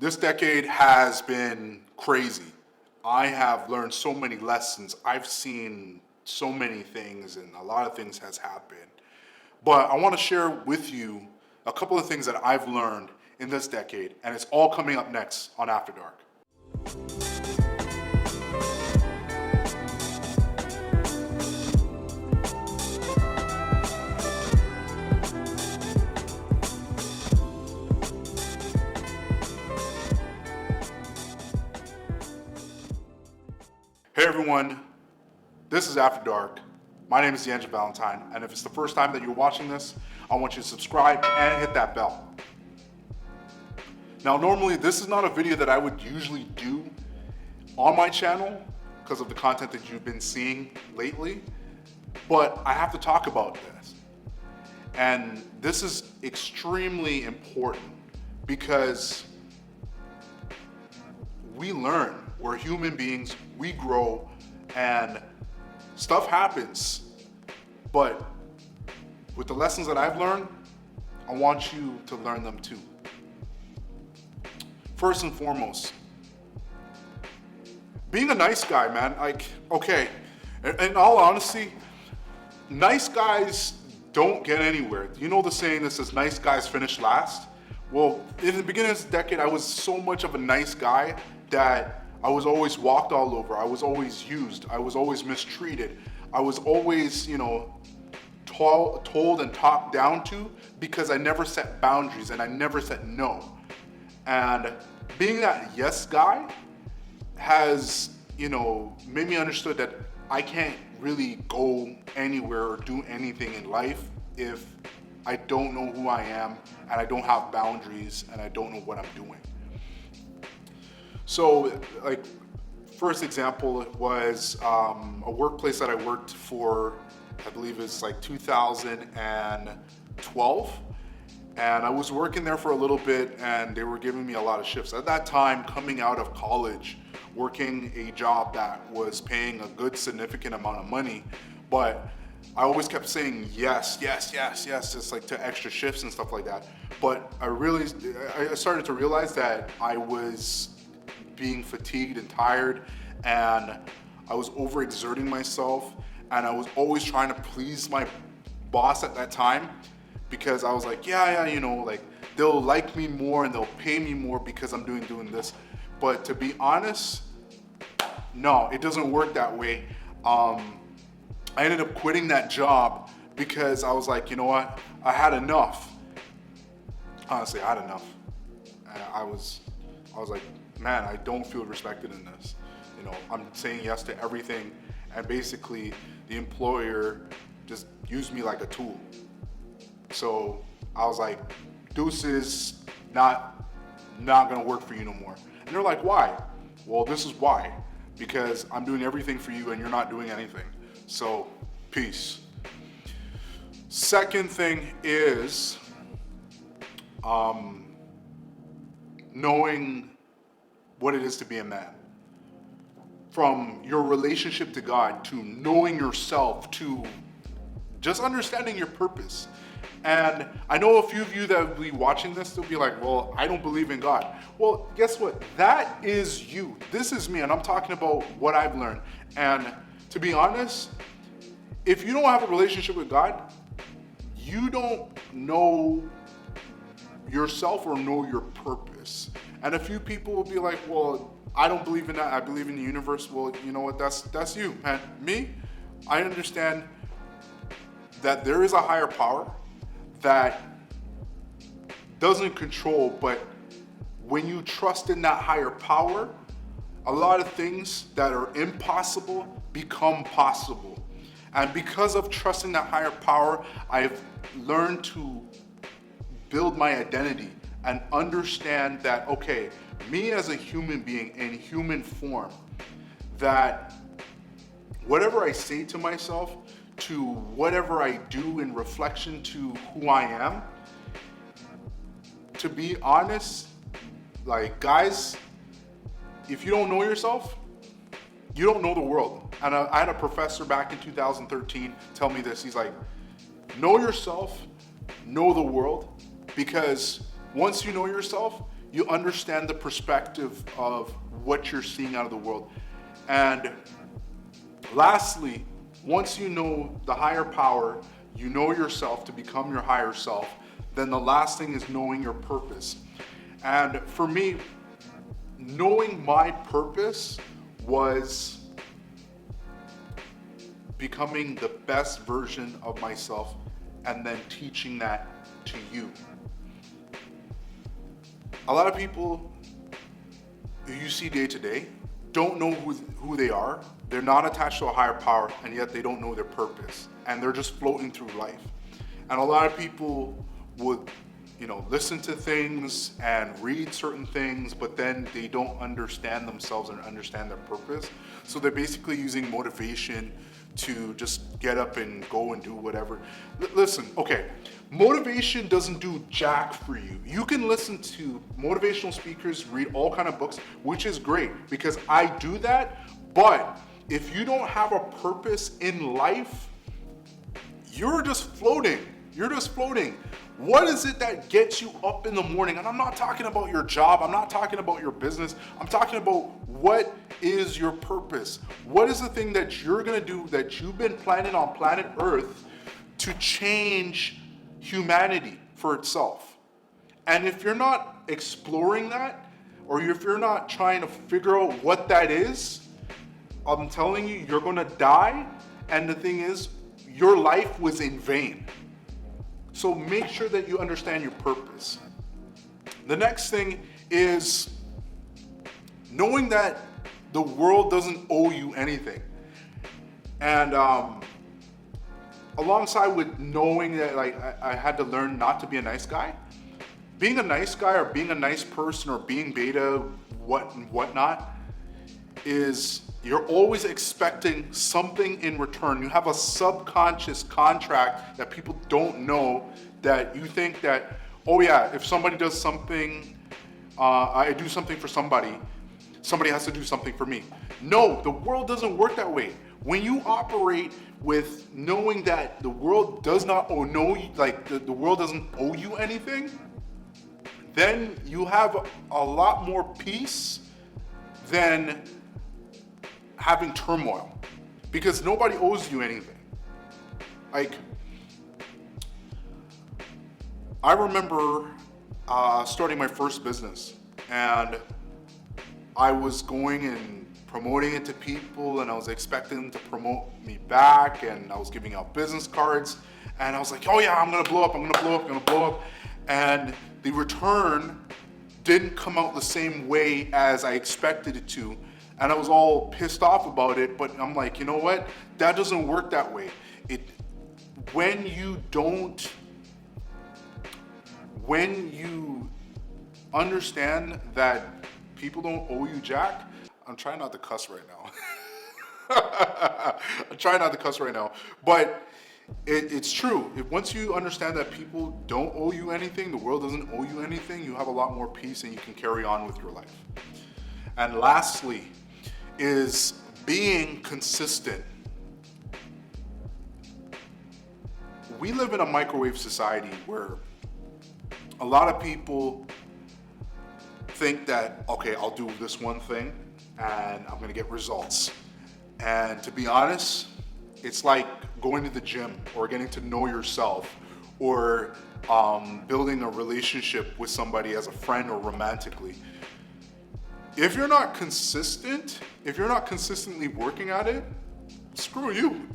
This decade has been crazy. I have learned so many lessons. I've seen so many things, and a lot of things has happened. But I want to share with you a couple of things that I've learned in this decade, and it's all coming up next on After Dark. Hey everyone, this is After Dark. My name is D'Angelo Valentine, and if it's the first time that you're watching this, I want you to subscribe and hit that bell. Now, normally this is not a video that I would usually do on my channel because of the content that you've been seeing lately, but I have to talk about this. And this is extremely important because we learn. We're human beings, we grow, and stuff happens. But with the lessons that I've learned, I want you to learn them too. First and foremost, being a nice guy, man, okay, in all honesty, nice guys don't get anywhere. You know the saying that says nice guys finish last? Well, in the beginning of this decade, I was so much of a nice guy that I was always walked all over. I was always used. I was always mistreated. I was always, told and talked down to because I never set boundaries and I never said no. And being that yes guy has, made me understood that I can't really go anywhere or do anything in life if I don't know who I am and I don't have boundaries and I don't know what I'm doing. So, first example was a workplace that I worked for, I believe it's 2012. And I was working there for a little bit and they were giving me a lot of shifts. At that time, coming out of college, working a job that was paying a good significant amount of money, but I always kept saying yes, just to extra shifts and stuff like that. But I started to realize that I was being fatigued and tired, and I was overexerting myself, and I was always trying to please my boss at that time because I was like, they'll like me more and they'll pay me more because I'm doing this. But to be honest, no, it doesn't work that way. I ended up quitting that job because I was like, you know what? I had enough. Honestly, I had enough. And I was like, man, I don't feel respected in this. I'm saying yes to everything, and basically the employer just used me like a tool. So I was like, deuces, not gonna work for you no more. And they're like, why? Well, this is why. Because I'm doing everything for you and you're not doing anything. So, peace. Second thing is knowing what it is to be a man. From your relationship to God, to knowing yourself, to just understanding your purpose. And I know a few of you that will be watching this, they'll be like, well, I don't believe in God. Well, guess what? That is you. This is me, and I'm talking about what I've learned. And to be honest, if you don't have a relationship with God, you don't know yourself or know your purpose. And a few people will be like, well, I don't believe in that. I believe in the universe. Well, you know what? That's you. And me, I understand that there is a higher power that doesn't control, but when you trust in that higher power, a lot of things that are impossible become possible. And because of trusting that higher power, I've learned to build my identity and understand that, okay, me as a human being in human form, that whatever I say to myself, to whatever I do in reflection to who I am, to be honest, guys, if you don't know yourself, you don't know the world. And I had a professor back in 2013 tell me this. He's like, know yourself, know the world, because once you know yourself, you understand the perspective of what you're seeing out of the world. And lastly, once you know the higher power, you know yourself to become your higher self, then the last thing is knowing your purpose. And for me, knowing my purpose was becoming the best version of myself and then teaching that to you. A lot of people who you see day to day don't know who they are. They're not attached to a higher power, and yet they don't know their purpose, and they're just floating through life. And a lot of people would, listen to things and read certain things, but then they don't understand themselves and understand their purpose. So they're basically using motivation to just get up and go and do whatever. Listen, okay, motivation doesn't do jack for you. You can listen to motivational speakers, read all kind of books, which is great because I do that. But if you don't have a purpose in life, you're just floating. You're just floating. What is it that gets you up in the morning? And I'm not talking about your job. I'm not talking about your business. I'm talking about what is your purpose? What is the thing that you're going to do that you've been planning on planet Earth to change humanity for itself? And if you're not exploring that, or if you're not trying to figure out what that is, I'm telling you, you're going to die. And the thing is, your life was in vain. So make sure that you understand your purpose. The next thing is knowing that the world doesn't owe you anything. And alongside with knowing that I had to learn not to be a nice guy, being a nice guy or being a nice person or being beta, whatnot, is you're always expecting something in return. You have a subconscious contract that people don't know, that you think that, oh yeah, if somebody does something, I do something for somebody has to do something for me. No, the world doesn't work that way. When you operate with knowing that the world does not the world doesn't owe you anything, then you have a lot more peace than having turmoil, because nobody owes you anything. Like, I remember starting my first business, and I was going and promoting it to people, and I was expecting them to promote me back, and I was giving out business cards, and I was like, oh yeah, I'm gonna blow up. And the return didn't come out the same way as I expected it to. And I was all pissed off about it, but I'm like, you know what? That doesn't work that way. When you understand that people don't owe you jack, I'm trying not to cuss right now. But it's true. Once you understand that people don't owe you anything, the world doesn't owe you anything, you have a lot more peace and you can carry on with your life. And lastly, is being consistent. We live in a microwave society where a lot of people think that, okay, I'll do this one thing and I'm gonna get results. And to be honest, it's like going to the gym or getting to know yourself, or building a relationship with somebody as a friend or romantically. If you're not consistent, if you're not consistently working at it, screw you.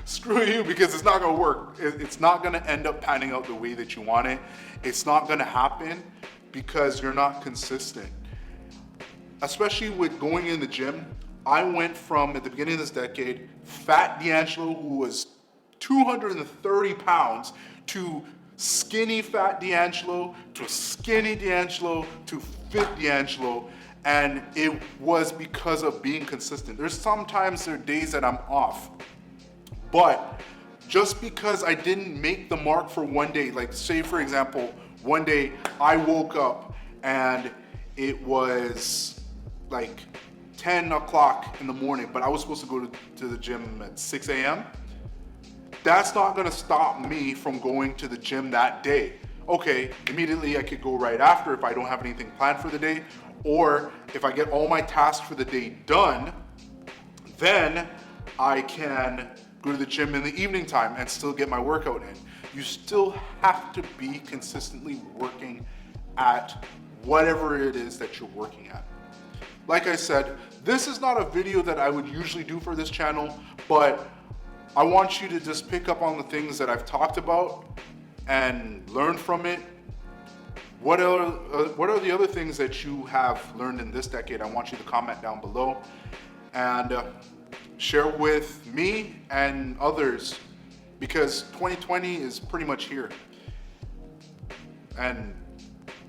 Screw you, because it's not gonna work. It's not gonna end up panning out the way that you want it. It's not gonna happen because you're not consistent. Especially with going in the gym, I went from, at the beginning of this decade, fat D'Angelo who was 230 pounds to skinny fat D'Angelo to skinny D'Angelo to fit D'Angelo, and it was because of being consistent. There are days that I'm off, but just because I didn't make the mark for one day, like say for example, one day I woke up and it was like 10 o'clock in the morning, but I was supposed to go to the gym at 6 a.m. That's not gonna stop me from going to the gym that day. okay, immediately I could go right after if I don't have anything planned for the day, or if I get all my tasks for the day done, then I can go to the gym in the evening time and still get my workout in. You still have to be consistently working at whatever it is that you're working at. Like I said, this is not a video that I would usually do for this channel, but I want you to just pick up on the things that I've talked about and learn from it. What are the other things that you have learned in this decade? I want you to comment down below and share with me and others, because 2020 is pretty much here. And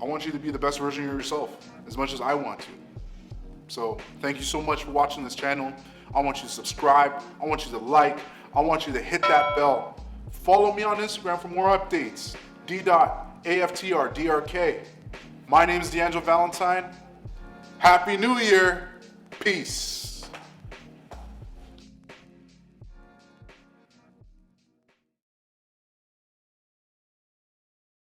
I want you to be the best version of yourself as much as I want to. So thank you so much for watching this channel. I want you to subscribe. I want you to like. I want you to hit that bell. Follow me on Instagram for more updates. d.aftrdrk. My name is D'Angelo Valentine. Happy New Year. Peace.